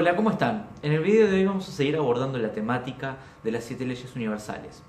Hola, ¿cómo están? En el video de hoy vamos a seguir abordando la temática de las 7 leyes universales.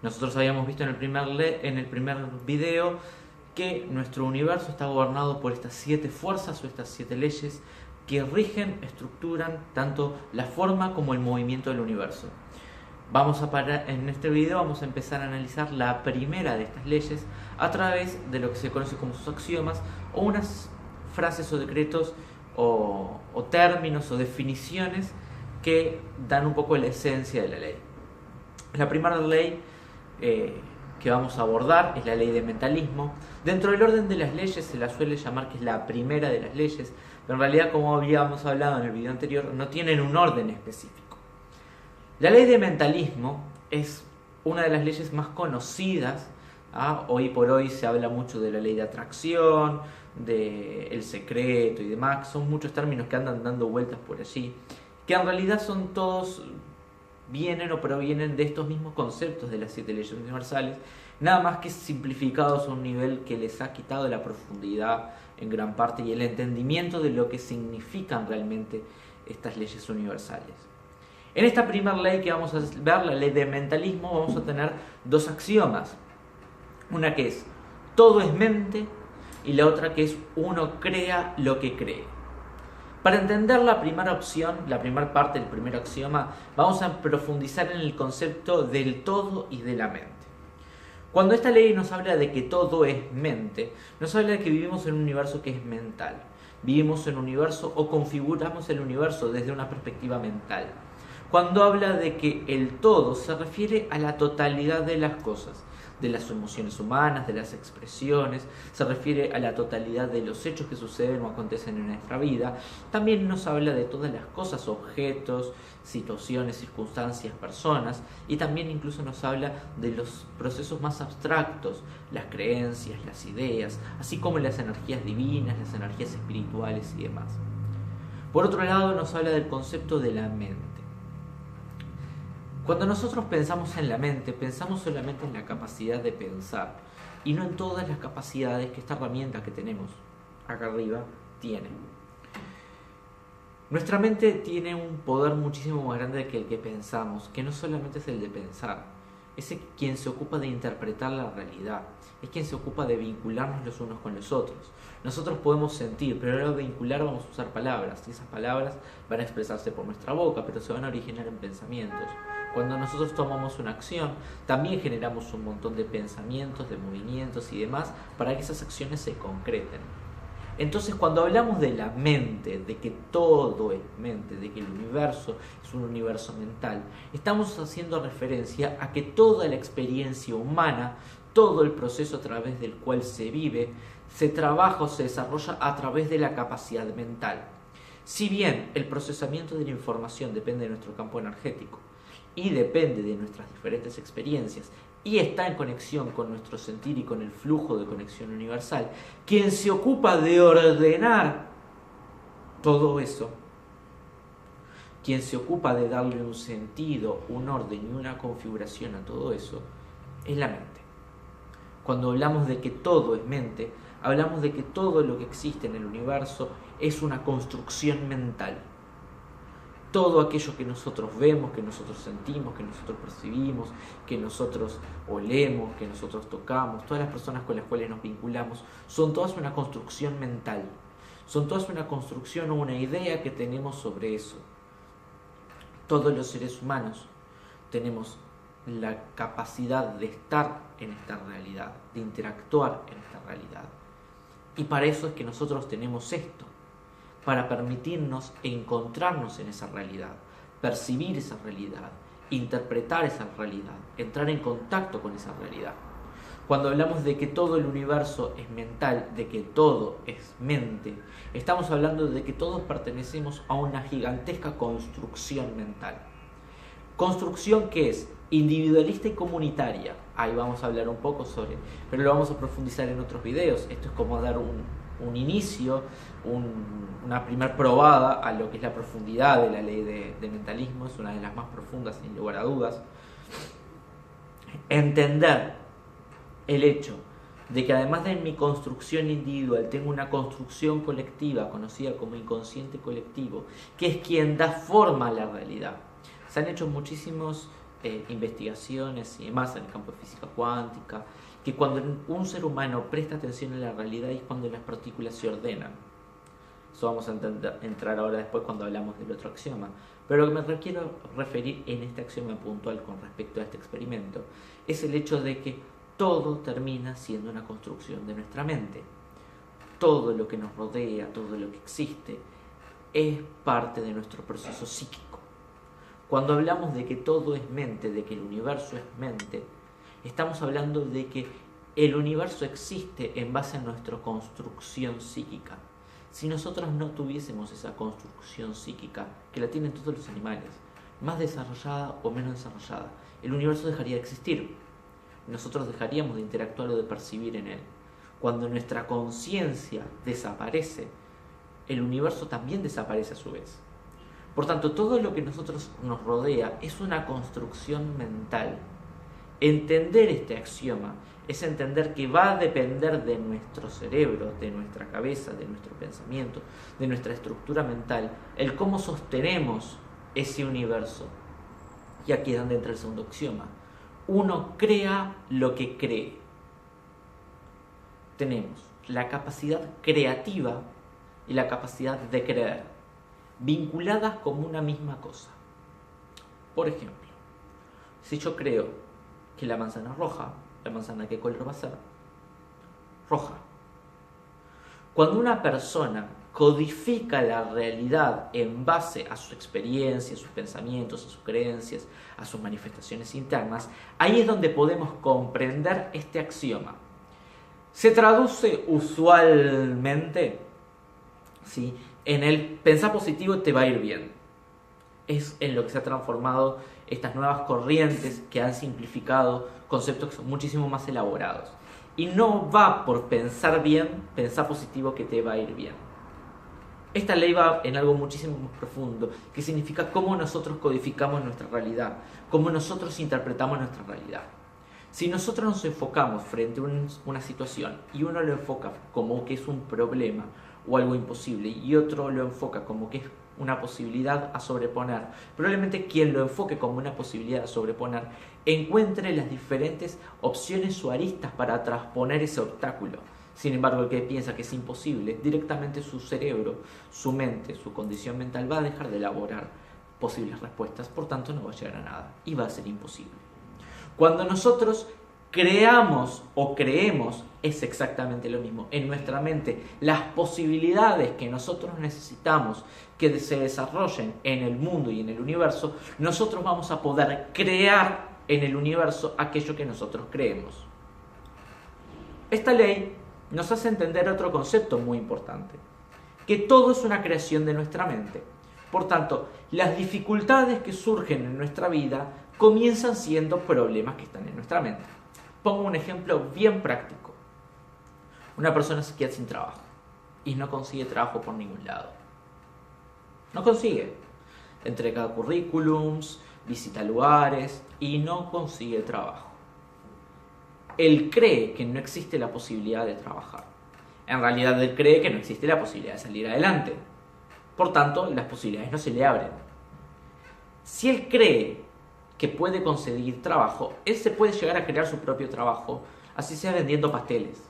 Nosotros habíamos visto en el primer video que nuestro universo está gobernado por estas 7 fuerzas o estas 7 leyes que rigen, estructuran tanto la forma como el movimiento del universo. En este video vamos a empezar a analizar la primera de estas leyes a través de lo que se conoce como sus axiomas o unas frases o decretos o términos o definiciones que dan un poco la esencia de la ley. La primera ley que vamos a abordar es la ley de mentalismo. Dentro del orden de las leyes se la suele llamar que es la primera de las leyes, pero en realidad, como habíamos hablado en el video anterior, no tienen un orden específico. La ley de mentalismo es una de las leyes más conocidas. Hoy por hoy se habla mucho de la ley de atracción, del secreto y demás. Son muchos términos que andan dando vueltas por allí, que en realidad son todos, vienen o provienen de estos mismos conceptos de las 7 leyes universales, nada más que simplificados a un nivel que les ha quitado la profundidad en gran parte y el entendimiento de lo que significan realmente estas leyes universales. En esta primera ley que vamos a ver, la ley de mentalismo, vamos a tener dos axiomas. Una que es todo es mente y la otra que es uno crea lo que cree. Para entender la primera opción, la primera parte del primer axioma, vamos a profundizar en el concepto del todo y de la mente. Cuando esta ley nos habla de que todo es mente, nos habla de que vivimos en un universo que es mental. Vivimos en un universo o configuramos el universo desde una perspectiva mental. Cuando habla de que el todo se refiere a la totalidad de las cosas, de las emociones humanas, de las expresiones, se refiere a la totalidad de los hechos que suceden o acontecen en nuestra vida. También nos habla de todas las cosas, objetos, situaciones, circunstancias, personas, y también incluso nos habla de los procesos más abstractos, las creencias, las ideas, así como las energías divinas, las energías espirituales y demás. Por otro lado, nos habla del concepto de la mente. Cuando nosotros pensamos en la mente, pensamos solamente en la capacidad de pensar y no en todas las capacidades que esta herramienta que tenemos acá arriba tiene. Nuestra mente tiene un poder muchísimo más grande que el que pensamos, que no solamente es el de pensar, es quien se ocupa de interpretar la realidad, es quien se ocupa de vincularnos los unos con los otros. Nosotros podemos sentir, pero al vincular vamos a usar palabras, y esas palabras van a expresarse por nuestra boca, pero se van a originar en pensamientos. Cuando nosotros tomamos una acción, también generamos un montón de pensamientos, de movimientos y demás para que esas acciones se concreten. Entonces, cuando hablamos de la mente, de que todo es mente, de que el universo es un universo mental, estamos haciendo referencia a que toda la experiencia humana, todo el proceso a través del cual se vive, se trabaja o se desarrolla a través de la capacidad mental. Si bien el procesamiento de la información depende de nuestro campo energético y depende de nuestras diferentes experiencias y está en conexión con nuestro sentir y con el flujo de conexión universal, quien se ocupa de ordenar todo eso, quien se ocupa de darle un sentido, un orden y una configuración a todo eso, es la mente. Cuando hablamos de que todo es mente, hablamos de que todo lo que existe en el universo es una construcción mental. Todo aquello que nosotros vemos, que nosotros sentimos, que nosotros percibimos, que nosotros olemos, que nosotros tocamos, todas las personas con las cuales nos vinculamos, son todas una construcción mental. Son todas una construcción o una idea que tenemos sobre eso. Todos los seres humanos tenemos la capacidad de estar en esta realidad, de interactuar en esta realidad. Y para eso es que nosotros tenemos esto, para permitirnos encontrarnos en esa realidad, percibir esa realidad, interpretar esa realidad, entrar en contacto con esa realidad. Cuando hablamos de que todo el universo es mental, de que todo es mente, estamos hablando de que todos pertenecemos a una gigantesca construcción mental. Construcción que es individualista y comunitaria. Ahí vamos a hablar un poco sobre, pero lo vamos a profundizar en otros videos. Esto es como dar un inicio, una primer probada a lo que es la profundidad de la ley de mentalismo. Es una de las más profundas, sin lugar a dudas. Entender el hecho de que además de mi construcción individual, tengo una construcción colectiva conocida como inconsciente colectivo, que es quien da forma a la realidad. Se han hecho muchísimas investigaciones y demás en el campo de física cuántica, que cuando un ser humano presta atención a la realidad es cuando las partículas se ordenan. Eso vamos a entrar ahora después cuando hablamos del otro axioma. Pero lo que me quiero referir en este axioma puntual con respecto a este experimento es el hecho de que todo termina siendo una construcción de nuestra mente. Todo lo que nos rodea, todo lo que existe, es parte de nuestro proceso psíquico. Cuando hablamos de que todo es mente, de que el universo es mente, estamos hablando de que el universo existe en base a nuestra construcción psíquica. Si nosotros no tuviésemos esa construcción psíquica, que la tienen todos los animales, más desarrollada o menos desarrollada, el universo dejaría de existir. Nosotros dejaríamos de interactuar o de percibir en él. Cuando nuestra conciencia desaparece, el universo también desaparece a su vez. Por tanto, todo lo que nos rodea es una construcción mental. Entender este axioma es entender que va a depender de nuestro cerebro, de nuestra cabeza, de nuestro pensamiento, de nuestra estructura mental, el cómo sostenemos ese universo. Y aquí es donde entra el segundo axioma. Uno crea lo que cree. Tenemos la capacidad creativa y la capacidad de creer, vinculadas como una misma cosa. Por ejemplo, si yo creo que la manzana es roja, ¿la manzana qué color va a ser? Roja. Cuando una persona codifica la realidad en base a su experiencia, a sus pensamientos, a sus creencias, a sus manifestaciones internas, ahí es donde podemos comprender este axioma. Se traduce usualmente, ¿sí?, en el pensar positivo te va a ir bien. Es en lo que se ha transformado estas nuevas corrientes que han simplificado conceptos que son muchísimo más elaborados. Y no va por pensar bien, pensar positivo, que te va a ir bien. Esta ley va en algo muchísimo más profundo, que significa cómo nosotros codificamos nuestra realidad, cómo nosotros interpretamos nuestra realidad. Si nosotros nos enfocamos frente a una situación y uno lo enfoca como que es un problema o algo imposible y otro lo enfoca como que es una posibilidad a sobreponer, probablemente quien lo enfoque como una posibilidad a sobreponer encuentre las diferentes opciones o aristas para transponer ese obstáculo. Sin embargo, el que piensa que es imposible, directamente su cerebro, su mente, su condición mental va a dejar de elaborar posibles respuestas, por tanto no va a llegar a nada y va a ser imposible. Cuando nosotros creamos o creemos, es exactamente lo mismo. En nuestra mente, las posibilidades que nosotros necesitamos que se desarrollen en el mundo y en el universo, nosotros vamos a poder crear en el universo aquello que nosotros creemos. Esta ley nos hace entender otro concepto muy importante, que todo es una creación de nuestra mente. Por tanto, las dificultades que surgen en nuestra vida comienzan siendo problemas que están en nuestra mente. Pongo un ejemplo bien práctico. Una persona se queda sin trabajo y no consigue trabajo por ningún lado. No consigue. Entrega currículums, visita lugares y no consigue trabajo. Él cree que no existe la posibilidad de trabajar. En realidad él cree que no existe la posibilidad de salir adelante. Por tanto, las posibilidades no se le abren. Si él cree que puede conseguir trabajo, él se puede llegar a crear su propio trabajo, así sea vendiendo pasteles.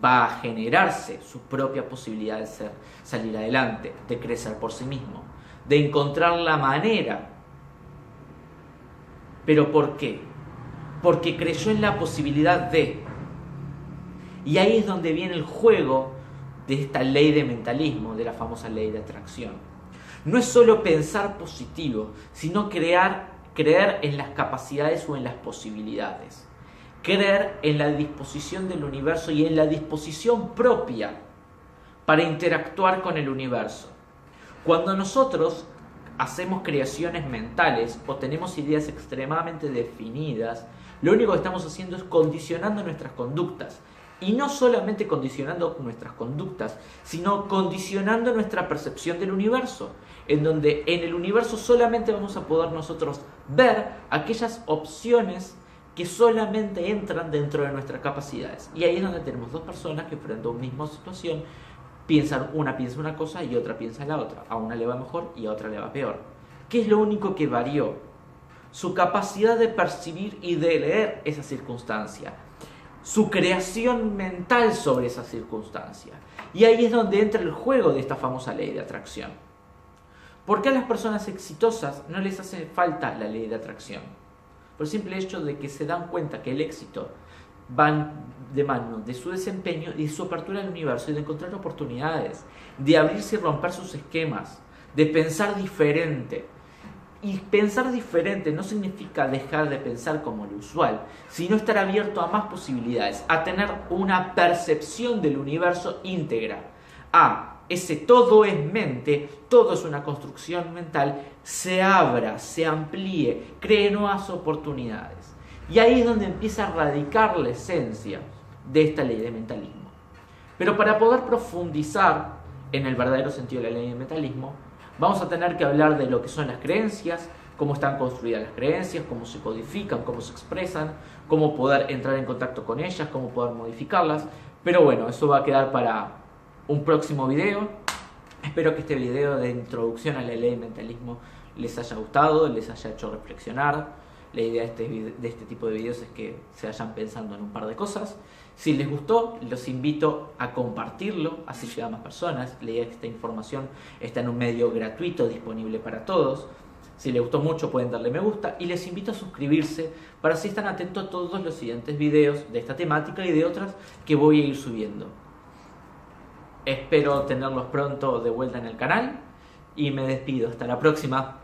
Va a generarse su propia posibilidad de salir adelante, de crecer por sí mismo, de encontrar la manera. ¿Pero por qué? Porque creyó en la posibilidad de. Y ahí es donde viene el juego de esta ley de mentalismo, de la famosa ley de atracción. No es solo pensar positivo, sino creer en las capacidades o en las posibilidades. Creer en la disposición del universo y en la disposición propia para interactuar con el universo. Cuando nosotros hacemos creaciones mentales o tenemos ideas extremadamente definidas, lo único que estamos haciendo es condicionando nuestras conductas. Y no solamente condicionando nuestras conductas, sino condicionando nuestra percepción del universo, en donde en el universo solamente vamos a poder nosotros ver aquellas opciones que solamente entran dentro de nuestras capacidades. Y ahí es donde tenemos dos personas que frente a una misma situación una piensa una cosa y otra piensa la otra. A una le va mejor y a otra le va peor. ¿Qué es lo único que varió? Su capacidad de percibir y de leer esa circunstancia, su creación mental sobre esa circunstancia. Y ahí es donde entra el juego de esta famosa ley de atracción. ¿Por qué a las personas exitosas no les hace falta la ley de atracción? Por el simple hecho de que se dan cuenta que el éxito va de mano de su desempeño y de su apertura al universo y de encontrar oportunidades, de abrirse y romper sus esquemas, de pensar diferente. Y pensar diferente no significa dejar de pensar como lo usual, sino estar abierto a más posibilidades, a tener una percepción del universo íntegra, a ese todo es mente, todo es una construcción mental, se abra, se amplíe, cree nuevas oportunidades. Y ahí es donde empieza a radicar la esencia de esta ley de mentalismo. Pero para poder profundizar en el verdadero sentido de la ley de mentalismo, vamos a tener que hablar de lo que son las creencias, cómo están construidas las creencias, cómo se codifican, cómo se expresan, cómo poder entrar en contacto con ellas, cómo poder modificarlas. Pero bueno, eso va a quedar para un próximo video. Espero que este video de introducción a la ley de mentalismo les haya gustado, les haya hecho reflexionar. La idea de este tipo de videos es que se vayan pensando en un par de cosas. Si les gustó, los invito a compartirlo, así llega a más personas. La idea es que esta información está en un medio gratuito, disponible para todos. Si les gustó mucho, pueden darle me gusta. Y les invito a suscribirse para así estar atentos a todos los siguientes videos de esta temática y de otras que voy a ir subiendo. Espero tenerlos pronto de vuelta en el canal y me despido. Hasta la próxima.